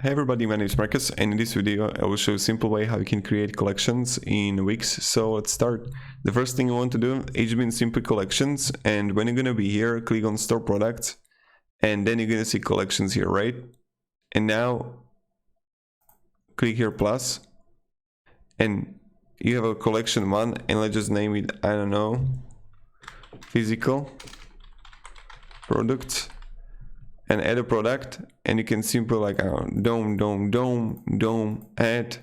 Hey everybody, my name is Marcus, and in this video I will show a simple way how you can create collections in Wix. So let's start. The first thing you want to do is in simple collections, and when you're gonna be here, click on store products, and then you're gonna see collections here, right? And now click here plus, and you have a collection one, and let's just name it, I don't know, physical products, and add a product, and you can simply like dome add,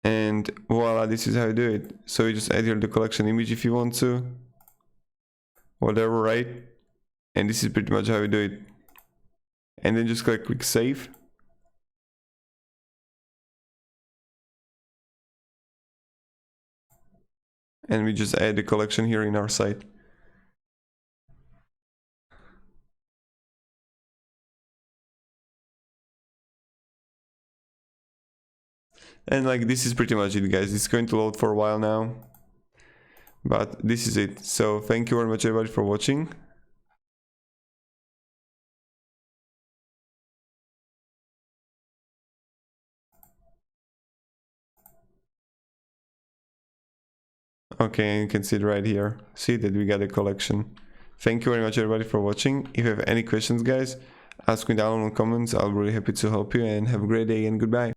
and voila, this is how you do it. So you just add here the collection image if you want to, whatever, right? And this is pretty much how you do it. And then just click save. And we just add the collection here in our site. And like this is pretty much it, guys. It's going to load for a while now, but this is it. So thank you very much everybody for watching. Okay, you can see it right here. See that we got a collection. Thank you very much everybody for watching. If you have any questions, guys, ask me down in the comments. I'll be really happy to help you, and have a great day and goodbye.